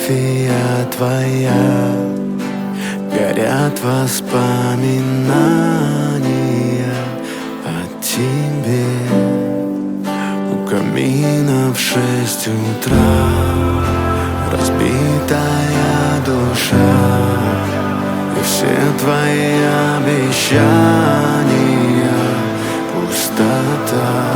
фотография твоя, горят воспоминания о тебе. У камина в 6 утра разбитая душа, и все твои обещания пустота.